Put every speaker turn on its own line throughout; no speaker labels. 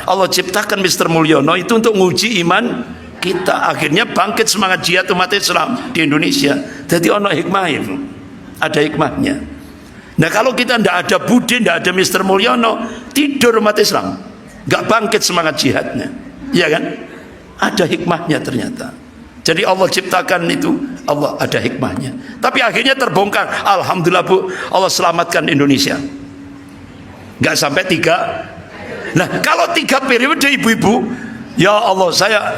Allah ciptakan Mr. Mulyono itu untuk nguji iman kita. Akhirnya bangkit semangat jihad umat Islam di Indonesia. Jadi ono hikmah itu, ada hikmahnya. Nah kalau kita tidak ada Budi, tidak ada Mr. Mulyono, tidur umat Islam, nggak bangkit semangat jihadnya, ya kan? Ada hikmahnya ternyata. Jadi Allah ciptakan itu, Allah ada hikmahnya. Tapi akhirnya terbongkar. Alhamdulillah Bu, Allah selamatkan Indonesia. Nggak sampai 3. Nah kalau 3 periode ibu-ibu, ya Allah, saya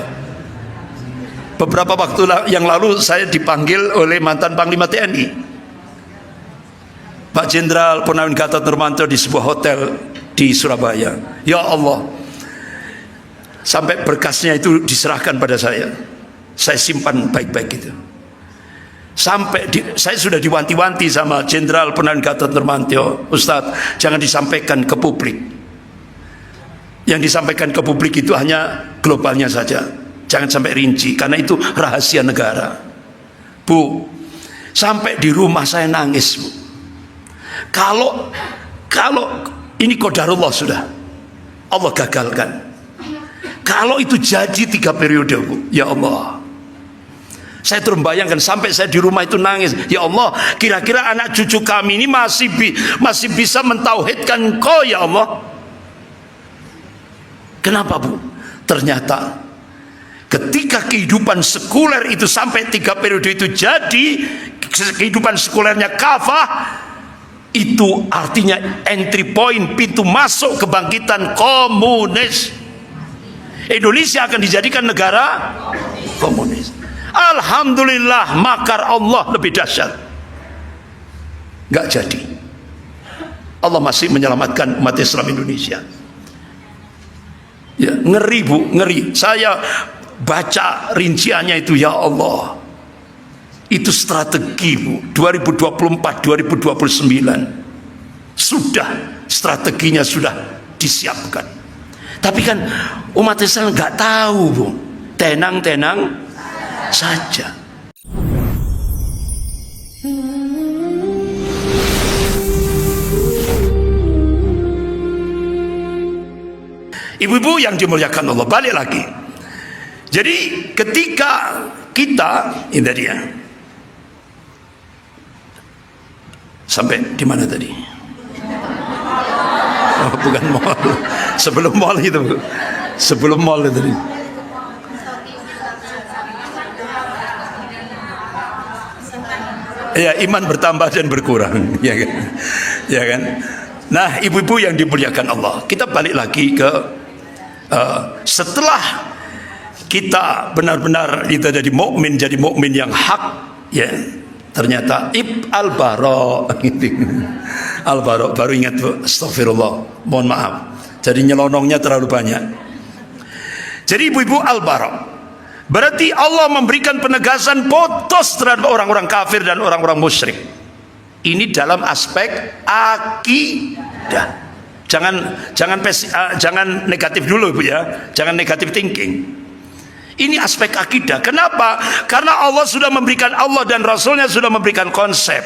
beberapa waktu yang lalu saya dipanggil oleh mantan Panglima TNI, Pak Jenderal Purnawirawan Gatot Nurmantio, di sebuah hotel di Surabaya. Ya Allah, sampai berkasnya itu diserahkan pada saya simpan baik-baik gitu. Sampai saya sudah diwanti-wanti sama Jenderal Purnawirawan Gatot Nurmantio, Ustadz jangan disampaikan ke publik. Yang disampaikan ke publik itu hanya globalnya saja, jangan sampai rinci, karena itu rahasia negara. Bu, sampai di rumah saya nangis, Bu. Kalau ini qadarullah, sudah Allah gagalkan. Kalau itu jadi 3 periode, Bu, ya Allah, saya terus membayangkan sampai saya di rumah itu nangis. Ya Allah, kira-kira anak cucu kami ini masih bisa mentauhidkan Engkau, ya Allah. Kenapa, Bu? Ternyata ketika kehidupan sekuler itu sampai 3 periode itu jadi, kehidupan sekulernya kafah, itu artinya entry point, pintu masuk kebangkitan komunis. Indonesia akan dijadikan negara komunis. Alhamdulillah, makar Allah lebih dahsyat. Nggak jadi. Allah masih menyelamatkan umat Islam Indonesia. Ya, ngeri, Bu, ngeri. Saya baca rinciannya itu, ya Allah, itu strategi, Bu. 2024, 2029 sudah strateginya sudah disiapkan. Tapi kan umat Islam nggak tahu, Bu. Tenang-tenang saja. Ibu-ibu yang dimuliakan Allah, balik lagi. Jadi ketika kita, ini dia, sampai di mana tadi? Oh, bukan mall. Sebelum mall itu, sebelum mall itu tadi. Ya, iman bertambah dan berkurang, ya kan? Ya kan? Nah, ibu-ibu yang dimuliakan Allah, kita balik lagi ke setelah kita benar-benar kita jadi mukmin yang hak, ya, ternyata al-bara gitu. Al-bara, baru ingat, Bu, astagfirullah, mohon maaf, jadi nyelonongnya terlalu banyak. Jadi ibu-ibu, al-bara berarti Allah memberikan penegasan putus terhadap orang-orang kafir dan orang-orang musyrik. Ini dalam aspek akidah. Jangan negatif dulu, Bu, ya. Jangan negatif thinking. Ini aspek akidah. Kenapa? Karena Allah sudah memberikan, Allah dan Rasulnya sudah memberikan konsep.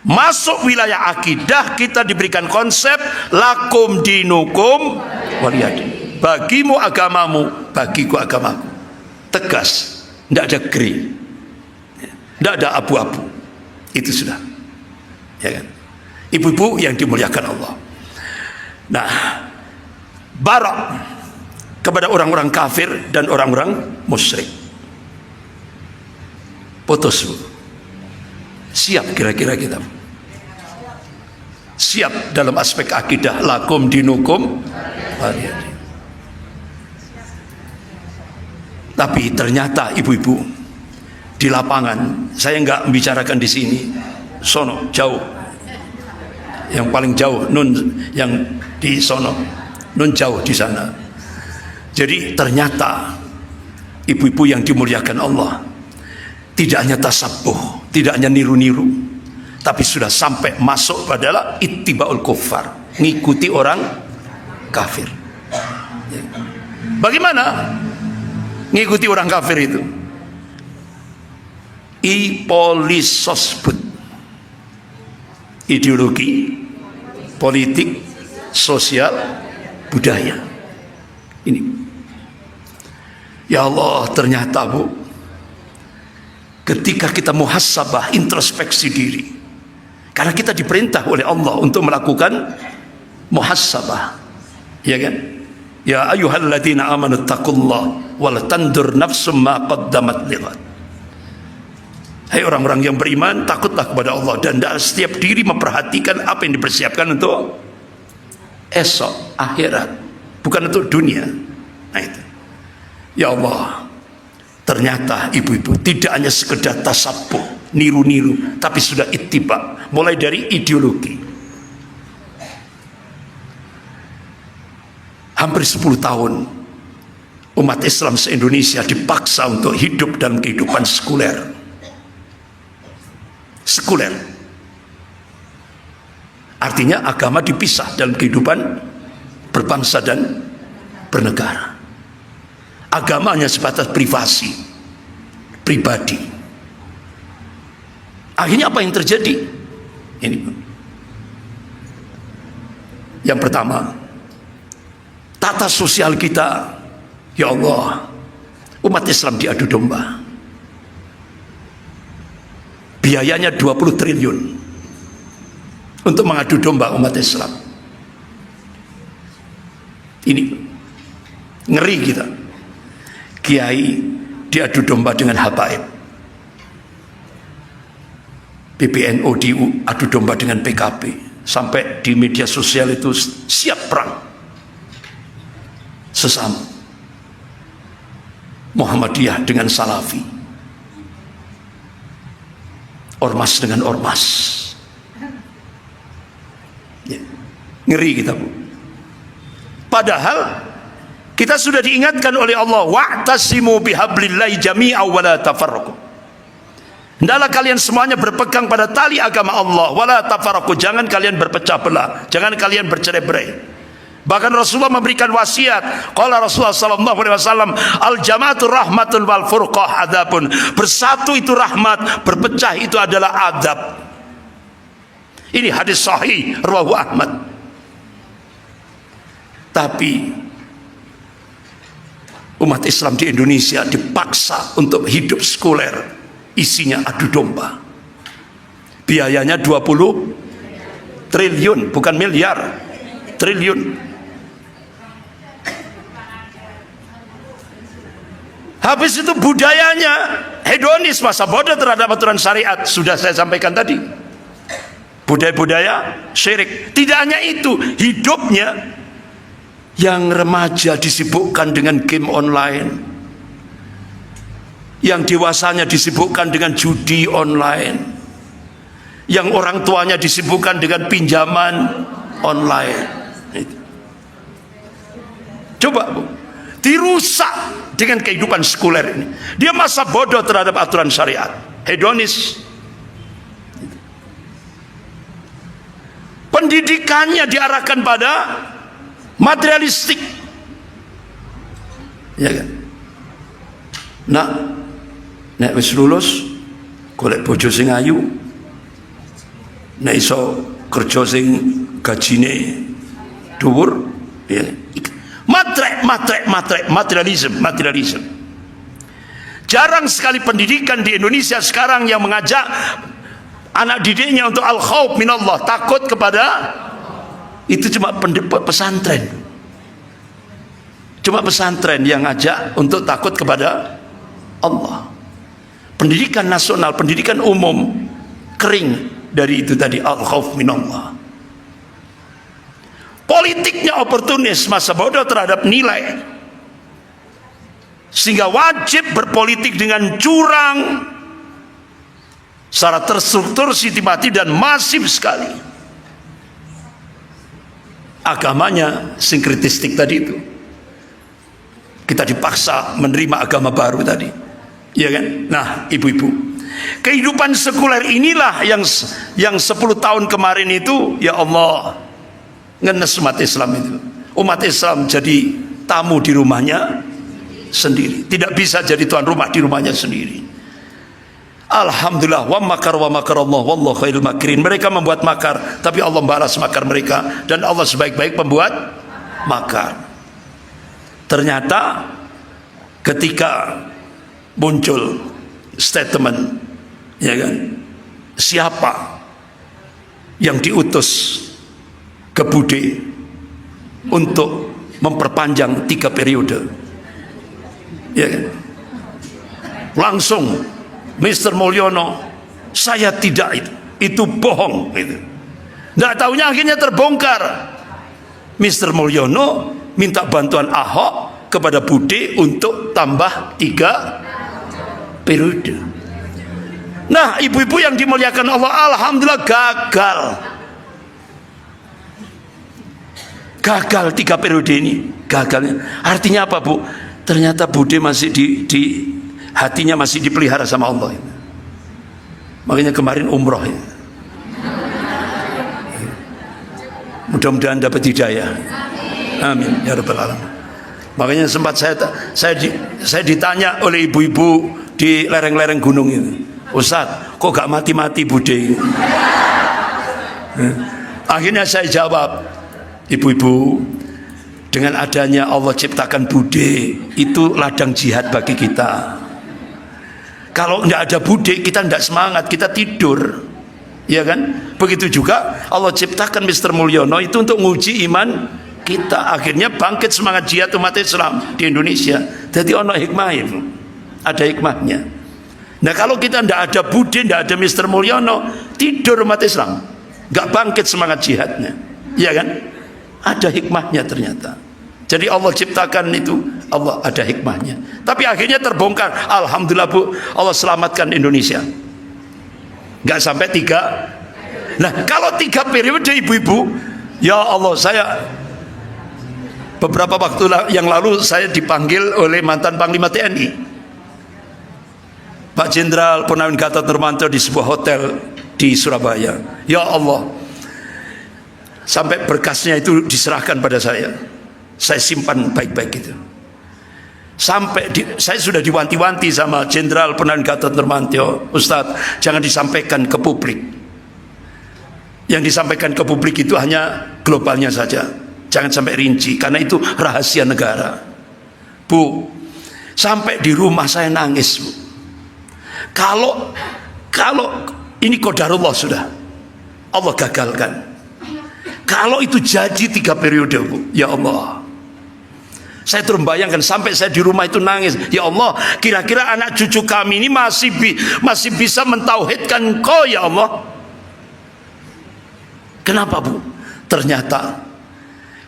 Masuk wilayah akidah, kita diberikan konsep lakum dinukum waliyadin. Bagimu agamamu, bagiku agamaku. Tegas, tidak ada gray, tidak ada abu-abu. Itu sudah, ya kan? Ibu-ibu yang dimuliakan Allah. Nah, barak kepada orang-orang kafir dan orang-orang musyrik. Putus, Bu. Siap kira-kira kita? Siap dalam aspek akidah, lakum dinukum waliyadin. Tapi ternyata ibu-ibu di lapangan, saya nggak membicarakan di sini, sono jauh, yang paling jauh nun, yang di sono nun jauh di sana. Jadi ternyata ibu-ibu yang dimuliakan Allah, tidak hanya tasabuh, tidak hanya niru-niru, tapi sudah sampai masuk pada ittibaul kuffar, ngikuti orang kafir. Bagaimana ngikuti orang kafir itu? Polisosbud, ideologi, politik, sosial, budaya. Ini. Ya Allah, ternyata Bu, ketika kita muhasabah, introspeksi diri, karena kita diperintah oleh Allah untuk melakukan muhasabah, ya kan? Ya ayyuhalladzina amanu taqullaha wal tandur nafsum ma qaddamat lighad. Hai orang-orang yang beriman, takutlah kepada Allah, dan setiap diri memperhatikan apa yang dipersiapkan untuk esok, akhirat, bukan untuk dunia. Nah itu. Ya Allah, ternyata ibu-ibu tidak hanya sekedar tasabuh, niru-niru, tapi sudah ittiba, mulai dari ideologi. Hampir 10 tahun umat Islam se-Indonesia dipaksa untuk hidup dalam kehidupan sekuler. Sekuler artinya agama dipisah dalam kehidupan berbangsa dan bernegara. Agamanya sebatas privasi, pribadi. Akhirnya apa yang terjadi? Ini yang pertama, tata sosial kita, ya Allah, umat Islam diadu domba. Biayanya 20 triliun untuk mengadu domba umat Islam. Ini ngeri kita. Kiai diadu domba dengan habaib, PBNU diadu domba dengan PKB, sampai di media sosial itu siap perang sesama. Muhammadiyah dengan Salafi, ormas dengan ormas, ya. Ngeri kita Bu. Padahal kita sudah diingatkan oleh Allah, wa'tasimu bihablillahi jami'a wa la tafarraqu. Hendaklah kalian semuanya berpegang pada tali agama Allah, wa la tafarraqu, jangan kalian berpecah belah, jangan kalian bercerai-berai. Bahkan Rasulullah memberikan wasiat. Qala Rasulullah sallallahu alaihi wasallam, al jama'atu rahmatun wal furqah adzabun. Bersatu itu rahmat, berpecah itu adalah adab. Ini hadis sahih rawahu Ahmad. Tapi umat Islam di Indonesia dipaksa untuk hidup sekuler, isinya adu domba. Biayanya 20 triliun, bukan miliar, triliun. Habis itu budayanya hedonis, masa bodoh terhadap aturan syariat, sudah saya sampaikan tadi. Budaya-budaya syirik. Tidak hanya itu, hidupnya yang remaja disibukkan dengan game online, yang dewasanya disibukkan dengan judi online, yang orang tuanya disibukkan dengan pinjaman online. Coba Bu, dirusak dengan kehidupan sekuler ini. Dia masa bodoh terhadap aturan syariat, hedonis. Pendidikannya diarahkan pada materialistik, ya kan? Nek wis lulus golek bojo sing ayu, nek iso kerja sing gajine dhuwur, ya. Materialisme. Jarang sekali pendidikan di Indonesia sekarang yang mengajak anak didiknya untuk al-khauf minallah, takut kepada itu. Cuma pesantren, cuma pesantren yang ngajak untuk takut kepada Allah. Pendidikan nasional, pendidikan umum kering dari itu tadi, al-khauf minallah. Politiknya oportunis, masa bodoh terhadap nilai, sehingga wajib berpolitik dengan curang, secara terstruktur, sistematis dan masif sekali. Agamanya sinkretistik tadi itu, kita dipaksa menerima agama baru tadi, ya kan? Nah ibu-ibu, kehidupan sekuler inilah yang 10 tahun kemarin itu, ya Allah, ngenes umat Islam itu. Umat Islam jadi tamu di rumahnya sendiri, tidak bisa jadi tuan rumah di rumahnya sendiri. Alhamdulillah, wa makar Allah wallahu khairul makirin. Mereka membuat makar, tapi Allah balas makar mereka, dan Allah sebaik-baik pembuat makar. Ternyata ketika muncul statement, ya kan, siapa yang diutus ke Bude untuk memperpanjang 3 periode, ya kan? Langsung Mr. Mulyono, saya tidak, itu bohong gitu. Nggak taunya akhirnya terbongkar. Mr. Mulyono minta bantuan Ahok kepada Bude untuk tambah 3 periode. Nah, ibu-ibu yang dimuliakan Allah, alhamdulillah gagal. Gagal 3 periode ini. Gagalnya artinya apa, Bu? Ternyata Bude masih di hatinya masih dipelihara sama Allah. Makanya kemarin umroh ya. Mudah-mudahan dapat hidayah. Amin ya rabbal alamin. Makanya sempat saya ditanya oleh ibu-ibu di lereng-lereng gunung itu, Ustaz, kok gak mati-mati Bude? Akhirnya saya jawab, ibu-ibu, dengan adanya Allah ciptakan Bude, itu ladang jihad bagi kita. Kalau tidak ada Bude, kita tidak semangat, kita tidur, ya kan? Begitu juga Allah ciptakan Mr. Mulyono itu untuk menguji iman kita. Akhirnya bangkit semangat jihad umat Islam di Indonesia. Jadi ono hikmah itu, ada hikmahnya. Nah, kalau kita tidak ada Bude, tidak ada Mr. Mulyono, tidur umat Islam, nggak bangkit semangat jihadnya, ya kan? Ada hikmahnya ternyata. Jadi Allah ciptakan itu, Allah ada hikmahnya. Tapi akhirnya terbongkar. Alhamdulillah, Bu, Allah selamatkan Indonesia. Nggak sampai 3. Nah, kalau 3 periode, ibu-ibu, ya Allah, saya beberapa waktu yang lalu saya dipanggil oleh mantan Panglima TNI, Pak Jenderal Purnawirawan Gatot Nurmantio, di sebuah hotel di Surabaya. Ya Allah, sampai berkasnya itu diserahkan pada saya simpan baik-baik itu. Sampai saya sudah diwanti-wanti sama Jenderal Purnawirawan Gatot Nurmantio, Ustadz, jangan disampaikan ke publik. Yang disampaikan ke publik itu hanya globalnya saja, jangan sampai rinci, karena itu rahasia negara. Bu, sampai di rumah saya nangis, Bu. Kalau ini qadarullah, sudah Allah gagalkan. Kalau itu jadi 3 periode, Bu, ya Allah, saya terus membayangkan, sampai saya di rumah itu nangis. Ya Allah, kira-kira anak cucu kami ini masih bisa mentauhidkan Engkau, ya Allah. Kenapa, Bu? Ternyata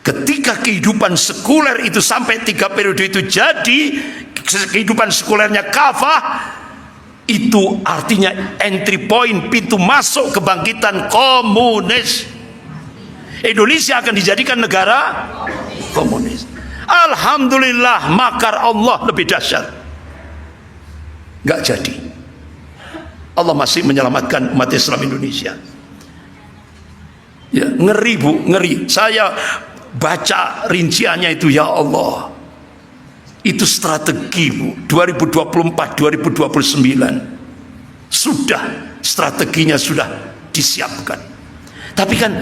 ketika kehidupan sekuler itu sampai 3 periode itu jadi, kehidupan sekulernya kafah, itu artinya entry point, pintu masuk kebangkitan komunis. Indonesia akan dijadikan negara komunis. Alhamdulillah, makar Allah lebih dahsyat. Nggak jadi. Allah masih menyelamatkan umat Islam Indonesia. Ya, ngeri, Bu, ngeri. Saya baca rinciannya itu, ya Allah, itu strategi, Bu. 2024, 2029 sudah strateginya sudah disiapkan. Tapi kan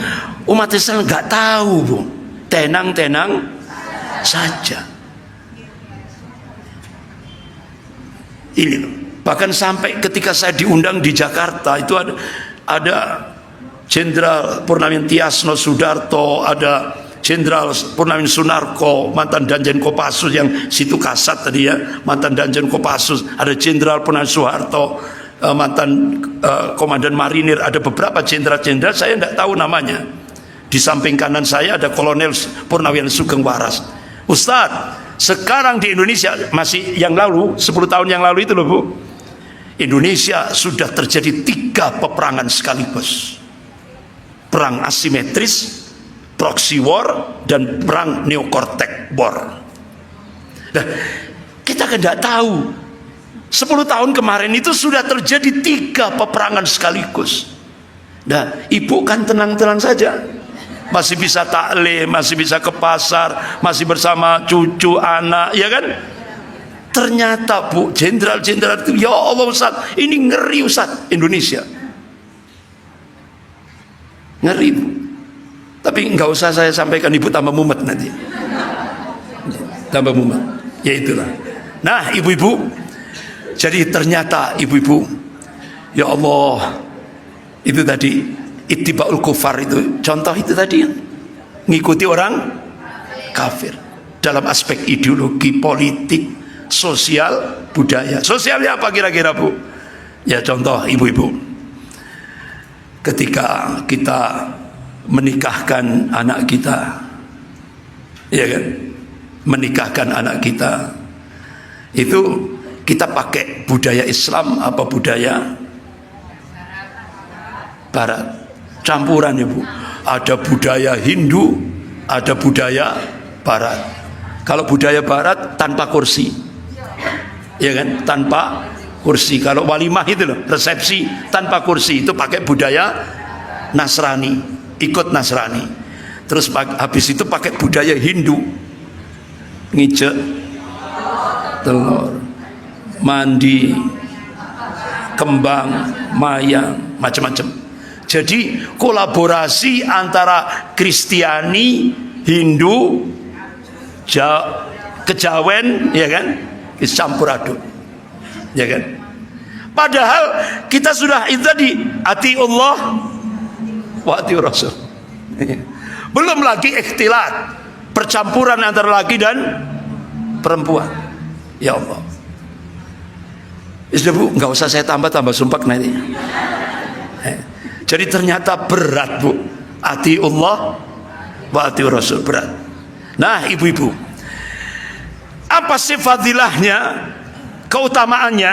umat Islam nggak tahu, Bu. Tenang-tenang saja. Ini loh. Bahkan sampai ketika saya diundang di Jakarta, itu ada Jenderal Purnawirawan Tiasno Sudarto, ada Jenderal Purnawirawan Sunarko, mantan Danjen Kopassus yang situ kasat tadi ya, mantan Danjen Kopassus, ada Jenderal Purnawirawan Soeharto, mantan Komandan Marinir, ada beberapa jenderal-jenderal saya tidak tahu namanya. Di samping kanan saya ada Kolonel Purnawirawan Sugeng Waras. Ustadz, sekarang di Indonesia, masih yang lalu 10 tahun yang lalu itu loh, Bu, Indonesia sudah terjadi 3 peperangan sekaligus. Perang asimetris, proxy war, dan perang neokortek war. Nah, kita kan tidak tahu 10 tahun kemarin itu sudah terjadi 3 peperangan sekaligus. Nah, ibu kan tenang-tenang saja, masih bisa taklim, masih bisa ke pasar, masih bersama cucu, anak, ya kan? Ternyata, Bu, jenderal-jenderal itu, ya Allah Ustaz, ini ngeri Ustaz, Indonesia ngeri, Bu. Tapi nggak usah saya sampaikan, ibu tambah mumet nanti. tambah mumet. Ya itulah. Nah, ibu-ibu, jadi ternyata ibu-ibu, ya Allah, itu tadi ittiba'ul kufar itu contoh itu tadi, ngikuti orang kafir dalam aspek ideologi, politik, sosial, budaya. Sosialnya apa kira-kira, Bu? Ya contoh ibu-ibu, ketika kita menikahkan anak kita, ya kan, menikahkan anak kita itu kita pakai budaya Islam apa budaya Barat? Campuran ya Bu, ada budaya Hindu, ada budaya Barat. Kalau budaya Barat tanpa kursi, ya kan, tanpa kursi. Kalau walimah itu loh, resepsi tanpa kursi, itu pakai budaya Nasrani, ikut Nasrani. Terus habis itu pakai budaya Hindu, ngijek telur, mandi, kembang, mayang, macam-macam. Jadi kolaborasi antara Kristiani, Hindu, kejawen, ya kan, campur aduk, ya kan. Padahal kita sudah itu tadi, ati Allah wa ati Rasul. Belum lagi ikhtilat, percampuran antara laki dan perempuan. Ya Allah. Sudah Bu, nggak usah saya tambah sumpah nanti. Jadi ternyata berat Bu, ati Allah wa ati Rasul, berat. Nah ibu-ibu, apa sih fadilahnya, keutamaannya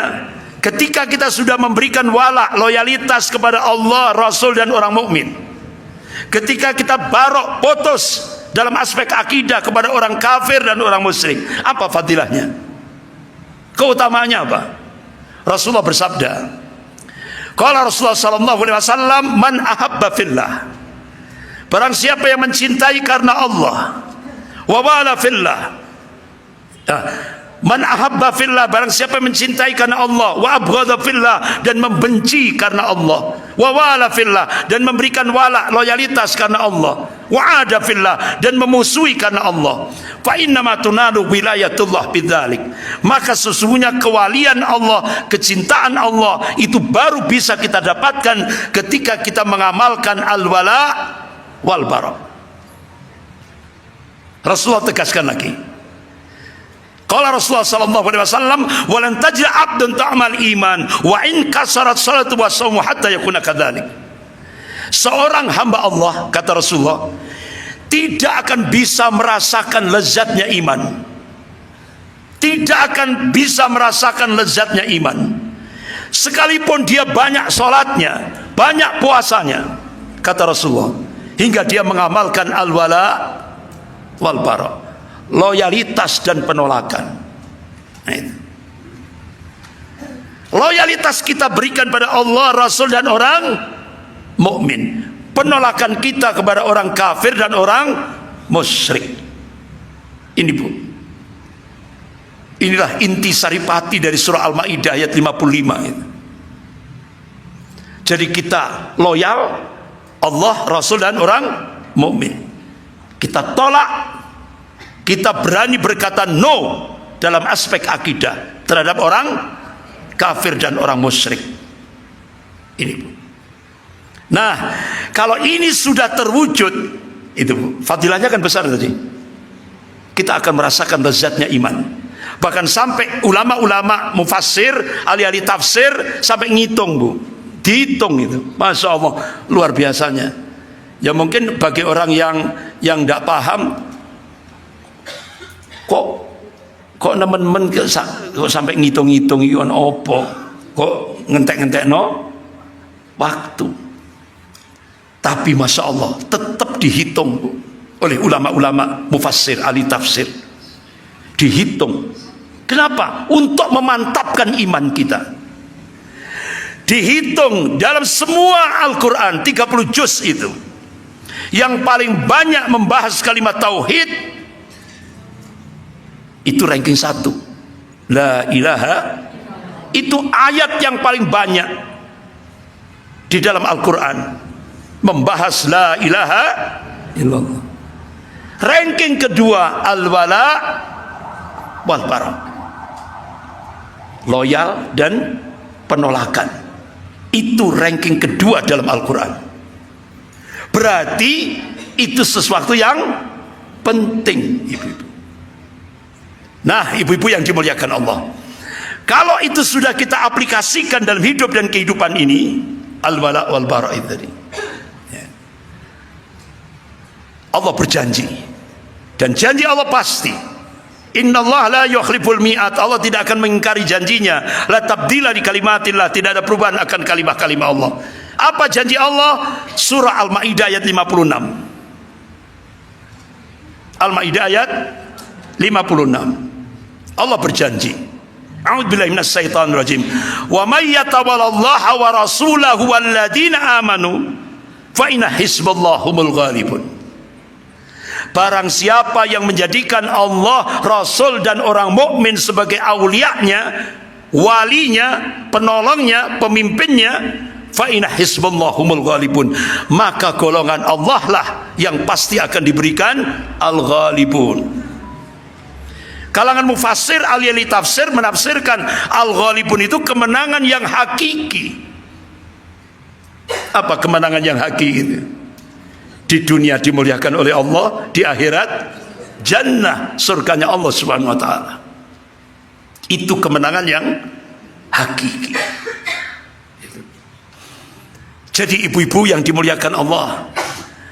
ketika kita sudah memberikan wala, loyalitas kepada Allah, Rasul dan orang mukmin? Ketika kita barok, putus dalam aspek akidah kepada orang kafir dan orang musyrik, apa fadilahnya, keutamaannya apa? Rasulullah bersabda, qala Rasulullah sallallahu alaihi wasallam, man ahabba fillah, barang siapa yang mencintai karena Allah, wa wala fillah, man ahabba fillah, barang siapa yang mencintai karena Allah, wa abghadha fillah, dan membenci karena Allah, wa wala fillah, dan memberikan wala, loyalitas karena Allah, wa ada fillah, dan memusuhi karena Allah, fa innama tunalu wilayatullah bidzalik, maka sesungguhnya kewalian Allah, kecintaan Allah itu baru bisa kita dapatkan ketika kita mengamalkan al-wala wal bara. Rasulullah tegaskan lagi, qala Rasulullah sallallahu alaihi wasallam, walan tajid 'abdan ta'mal iman wa in kasarat salatu wa shaumu hatta yakuna kadzalik. Seorang hamba Allah, kata Rasulullah, tidak akan bisa merasakan lezatnya iman, tidak akan bisa merasakan lezatnya iman sekalipun dia banyak sholatnya, banyak puasanya, kata Rasulullah, hingga dia mengamalkan al-wala wal bara, loyalitas dan penolakan. Nah, itu. Loyalitas kita berikan pada Allah, Rasul dan orang mukmin. Penolakan kita kepada orang kafir dan orang musyrik. Ini Bu, inilah inti saripati dari surah Al-Maidah ayat 55 itu. Jadi kita loyal Allah, Rasul dan orang mukmin. Kita tolak, kita berani berkata no dalam aspek akidah terhadap orang kafir dan orang musyrik. Ini Bu. Nah, kalau ini sudah terwujud, itu Bu, fadilahnya kan besar tadi. Kita akan merasakan lezatnya iman. Bahkan sampai ulama-ulama mufassir, ahli-ahli tafsir sampai ngitung Bu, dihitung itu, masya Allah, luar biasanya. Ya mungkin bagi orang yang tidak paham, kok nemen-nemen kok sampai ngitung-ngitung ion opo, kok ngentek-ngentek no waktu. Tapi masya Allah tetap dihitung Bu, oleh ulama-ulama mufassir, ahli tafsir, dihitung. Kenapa? Untuk memantapkan iman kita. Dihitung dalam semua Al-Quran 30 juz itu, yang paling banyak membahas kalimat tauhid itu ranking 1, la ilaha. Itu ayat yang paling banyak di dalam Al-Quran membahas la ilaha illallah. Ranking kedua al-wala wal bara. Loyal dan penolakan. Itu ranking kedua dalam Al-Quran. Berarti itu sesuatu yang penting, ibu-ibu. Nah, ibu-ibu yang dimuliakan Allah, kalau itu sudah kita aplikasikan dalam hidup dan kehidupan ini, al-wala wal bara tadi, Allah berjanji, dan janji Allah pasti. Innallaha la yukhliful mi'at. Allah tidak akan mengingkari janjinya. La tabdila li kalimatillah. Tidak ada perubahan akan kalimah-kalimah Allah. Apa janji Allah? Surah Al-Maidah ayat 56. Al-Maidah ayat 56. Allah berjanji, a'udzubillahi minasyaitonir rajim, wa may yatawallallaha wa rasulahu walladzina amanu fa inna hizballahi humul ghalibun. Barang siapa yang menjadikan Allah, Rasul dan orang mukmin sebagai aulianya, walinya, penolongnya, pemimpinnya, fa inna hizballahi humul ghalibun, maka golongan Allah lah yang pasti akan diberikan al-ghalibun. Kalangan mufassir, ahli tafsir menafsirkan al-ghalibun itu kemenangan yang hakiki. Apa kemenangan yang hakiki itu? Di dunia dimuliakan oleh Allah, di akhirat jannah, surganya Allah Subhanahu wa taala. Itu kemenangan yang hakiki. Jadi ibu-ibu yang dimuliakan Allah,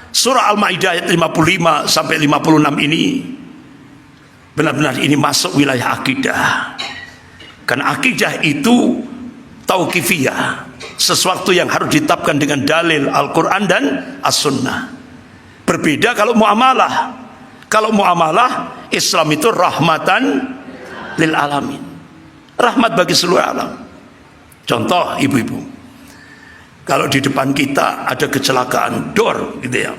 surah Al-Maidah ayat 55 sampai 56 ini benar-benar ini masuk wilayah akidah. Karena akidah itu tauqifiyah, sesuatu yang harus ditetapkan dengan dalil Al-Quran dan As-Sunnah. Berbeda kalau muamalah. Kalau muamalah, Islam itu rahmatan lil alamin, rahmat bagi seluruh alam. Contoh ibu-ibu, kalau di depan kita ada kecelakaan dor gitu ya,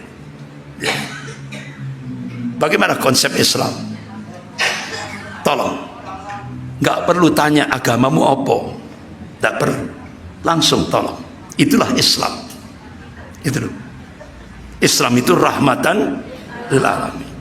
bagaimana konsep Islam? Tolong, nggak perlu tanya agamamu apa, nggak perlu, langsung tolong. Itulah Islam. Itu Islam itu rahmatan lil alamin.